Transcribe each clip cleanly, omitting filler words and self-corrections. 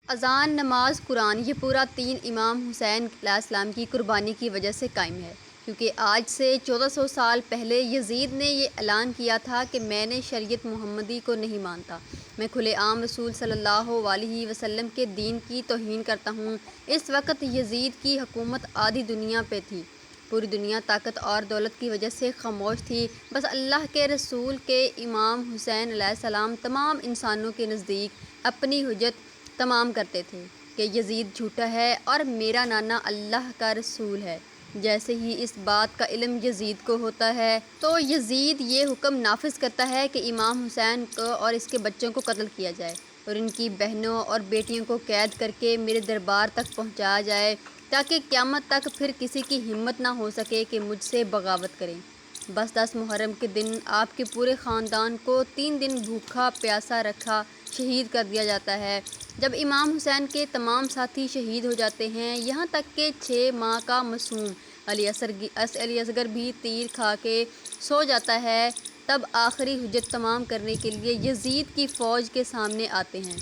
اذان، نماز، قرآن، یہ پورا دین امام حسین علیہ السلام کی قربانی کی وجہ سے قائم ہے، کیونکہ آج سے 1400 سال پہلے یزید نے یہ اعلان کیا تھا کہ میں نے شریعت محمدی کو نہیں مانتا، میں کھلے عام رسول صلی اللہ علیہ وسلم کے دین کی توہین کرتا ہوں۔ اس وقت یزید کی حکومت آدھی دنیا پہ تھی، پوری دنیا طاقت اور دولت کی وجہ سے خاموش تھی، بس اللہ کے رسول کے امام حسین علیہ السلام تمام انسانوں کے نزدیک اپنی حجت تمام کرتے تھے کہ یزید جھوٹا ہے اور میرا نانا اللہ کا رسول ہے۔ جیسے ہی اس بات کا علم یزید کو ہوتا ہے تو یزید یہ حکم نافذ کرتا ہے کہ امام حسین کو اور اس کے بچوں کو قتل کیا جائے اور ان کی بہنوں اور بیٹیوں کو قید کر کے میرے دربار تک پہنچایا جائے، تاکہ قیامت تک پھر کسی کی ہمت نہ ہو سکے کہ مجھ سے بغاوت کریں۔ بس 10 محرم کے دن آپ کے پورے خاندان کو 3 دن بھوکا پیاسا رکھا شہید کر دیا جاتا ہے۔ جب امام حسین کے تمام ساتھی شہید ہو جاتے ہیں، یہاں تک کہ 6 ماہ کا معصوم علی اصغر بھی تیر کھا کے سو جاتا ہے، تب آخری حجت تمام کرنے کے لیے یزید کی فوج کے سامنے آتے ہیں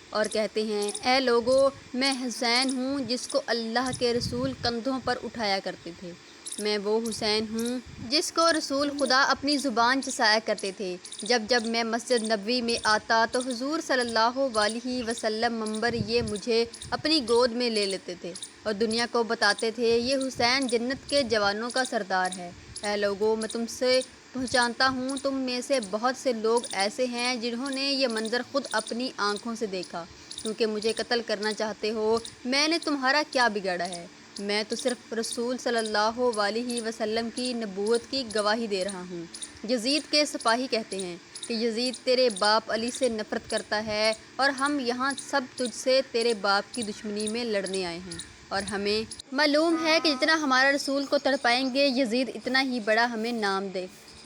اور کہتے ہیں، اے لوگو، میں حسین ہوں جس کو اللہ کے رسول کندھوں پر اٹھایا کرتے تھے، میں وہ حسین ہوں جس کو رسول خدا اپنی زبان چسایا کرتے تھے۔ جب جب میں مسجد نبوی میں آتا تو حضور صلی اللہ علیہ وسلم منبر یہ مجھے اپنی گود میں لے لیتے تھے اور دنیا کو بتاتے تھے، یہ حسین جنت کے جوانوں کا سردار ہے۔ اے لوگو، میں تم سے پہچانتا ہوں، تم میں سے بہت سے لوگ ایسے ہیں جنہوں نے یہ منظر خود اپنی آنکھوں سے دیکھا، کیونکہ مجھے قتل کرنا چاہتے ہو، میں نے تمہارا کیا بگاڑا ہے؟ میں تو صرف رسول صلی اللہ علیہ وسلم کی نبوت کی گواہی دے رہا ہوں۔ یزید کے سپاہی کہتے ہیں کہ یزید تیرے باپ علی سے نفرت کرتا ہے اور ہم یہاں سب تجھ سے تیرے باپ کی دشمنی میں لڑنے آئے ہیں، اور ہمیں معلوم ہے کہ جتنا ہمارا رسول کو تڑپائیں گے یزید اتنا ہی بڑا ہمیں نام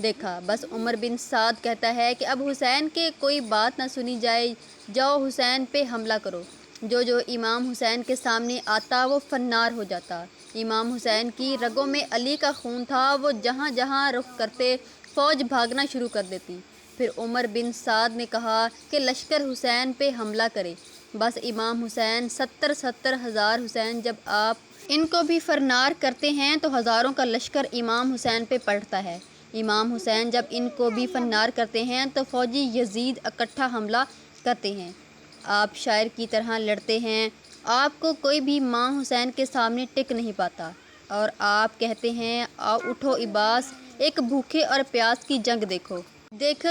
دیکھا۔ بس عمر بن سعد کہتا ہے کہ اب حسین کے کوئی بات نہ سنی جائے، جاؤ حسین پہ حملہ کرو۔ جو امام حسین کے سامنے آتا وہ فنار ہو جاتا۔ امام حسین کی رگوں میں علی کا خون تھا، وہ جہاں جہاں رخ کرتے فوج بھاگنا شروع کر دیتی۔ پھر عمر بن سعد نے کہا کہ لشکر حسین پہ حملہ کرے۔ بس امام حسین 70 ہزار حسین جب آپ ان کو بھی فرنار کرتے ہیں تو ہزاروں کا لشکر امام حسین پہ پڑتا ہے۔ امام حسین جب ان کو بھی فنار کرتے ہیں تو فوجی یزید اکٹھا حملہ کرتے ہیں۔ آپ شاعر کی طرح لڑتے ہیں، آپ کو کوئی بھی ماں حسین کے سامنے ٹک نہیں پاتا، اور آپ کہتے ہیں، آؤ اٹھو عباس، ایک بھوکے اور پیاس کی جنگ دیکھو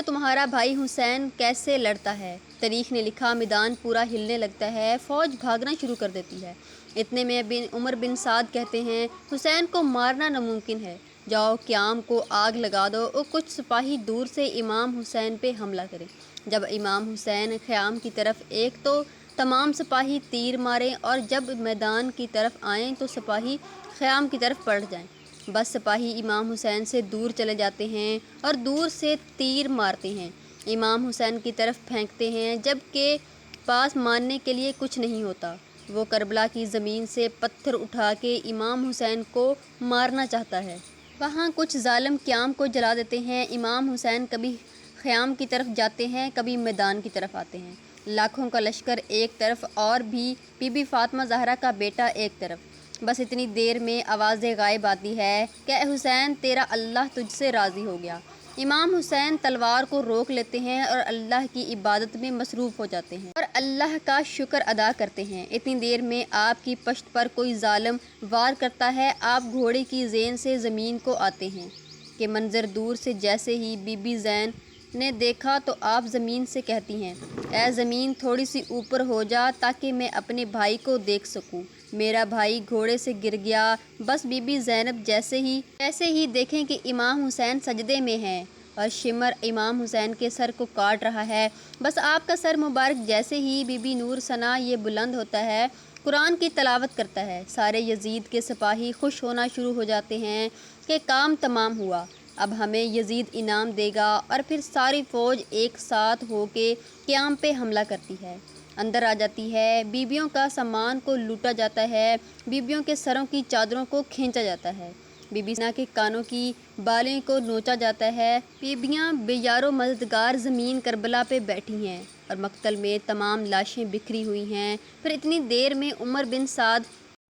تمہارا بھائی حسین کیسے لڑتا ہے۔ تاریخ نے لکھا، میدان پورا ہلنے لگتا ہے، فوج بھاگنا شروع کر دیتی ہے۔ اتنے میں عمر بن سعد کہتے ہیں، حسین کو مارنا ناممکن ہے، جاؤ قیام کو آگ لگا دو اور کچھ سپاہی دور سے امام حسین پہ حملہ کریں۔ جب امام حسین خیام کی طرف ایک تو تمام سپاہی تیر ماریں، اور جب میدان کی طرف آئیں تو سپاہی خیام کی طرف پلٹ جائیں۔ بس سپاہی امام حسین سے دور چلے جاتے ہیں اور دور سے تیر مارتے ہیں، امام حسین کی طرف پھینکتے ہیں، جب کہ پاس مارنے کے لیے کچھ نہیں ہوتا۔ وہ کربلا کی زمین سے پتھر اٹھا کے امام حسین کو مارنا چاہتا ہے۔ وہاں کچھ ظالم قیام کو جلا دیتے ہیں۔ امام حسین کبھی خیام کی طرف جاتے ہیں، کبھی میدان کی طرف آتے ہیں۔ لاکھوں کا لشکر ایک طرف اور بی بی فاطمہ زہرا کا بیٹا ایک طرف۔ بس اتنی دیر میں آواز غائب آتی ہے کہ اے حسین، تیرا اللہ تجھ سے راضی ہو گیا۔ امام حسین تلوار کو روک لیتے ہیں اور اللہ کی عبادت میں مصروف ہو جاتے ہیں اور اللہ کا شکر ادا کرتے ہیں۔ اتنی دیر میں آپ کی پشت پر کوئی ظالم وار کرتا ہے، آپ گھوڑے کی زین سے زمین کو آتے ہیں کہ منظر دور سے جیسے ہی بی بی زین نے دیکھا تو آپ زمین سے کہتی ہیں، اے زمین تھوڑی سی اوپر ہو جا تاکہ میں اپنے بھائی کو دیکھ سکوں، میرا بھائی گھوڑے سے گر گیا۔ بس بی بی زینب جیسے ہی دیکھیں کہ امام حسین سجدے میں ہیں اور شمر امام حسین کے سر کو کاٹ رہا ہے، بس آپ کا سر مبارک جیسے ہی بی بی نور ثنا یہ بلند ہوتا ہے، قرآن کی تلاوت کرتا ہے، سارے یزید کے سپاہی خوش ہونا شروع ہو جاتے ہیں کہ کام تمام ہوا، اب ہمیں یزید انعام دے گا، اور پھر ساری فوج ایک ساتھ ہو کے قیام پہ حملہ کرتی ہے، اندر آ جاتی ہے، بیبیوں کا سامان کو لوٹا جاتا ہے، بیبیوں کے سروں کی چادروں کو کھینچا جاتا ہے، بی بی زینب کے کانوں کی بالیں کو نوچا جاتا ہے۔ بیبیاں بے یار و مددگار زمین کربلا پہ بیٹھی ہیں اور مقتل میں تمام لاشیں بکھری ہوئی ہیں۔ پھر اتنی دیر میں عمر بن سعد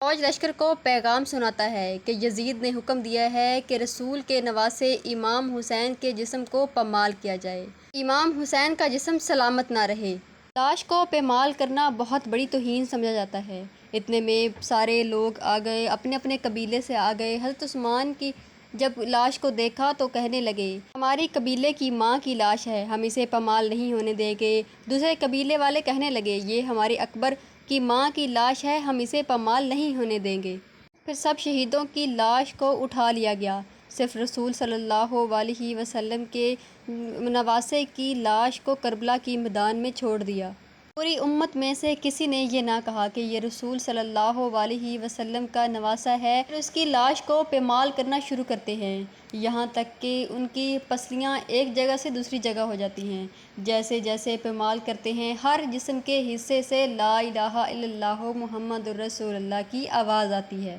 فوج لشکر کو پیغام سناتا ہے کہ یزید نے حکم دیا ہے کہ رسول کے نواسے امام حسین کے جسم کو پامال کیا جائے۔ امام حسین کا جسم سلامت نہ رہے۔ لاش کو پامال کرنا بہت بڑی توہین سمجھا جاتا ہے۔ اتنے میں سارے لوگ آ گئے، اپنے اپنے قبیلے سے آ گئے۔ حضرت عثمان کی جب لاش کو دیکھا تو کہنے لگے، ہماری قبیلے کی ماں کی لاش ہے، ہم اسے پامال نہیں ہونے دیں گے۔ دوسرے قبیلے والے کہنے لگے، یہ ہمارے اکبر کی ماں کی لاش ہے، ہم اسے پامال نہیں ہونے دیں گے۔ پھر سب شہیدوں کی لاش کو اٹھا لیا گیا، صرف رسول صلی اللہ علیہ وسلم کے نواسے کی لاش کو کربلا کی میدان میں چھوڑ دیا۔ پوری امت میں سے کسی نے یہ نہ کہا کہ یہ رسول صلی اللہ علیہ وسلم کا نواسہ ہے۔ پھر اس کی لاش کو پامال کرنا شروع کرتے ہیں، یہاں تک کہ ان کی پسلیاں ایک جگہ سے دوسری جگہ ہو جاتی ہیں۔ جیسے جیسے پامال کرتے ہیں، ہر جسم کے حصے سے لا الہ الا اللہ محمد الرسول اللہ کی آواز آتی ہے۔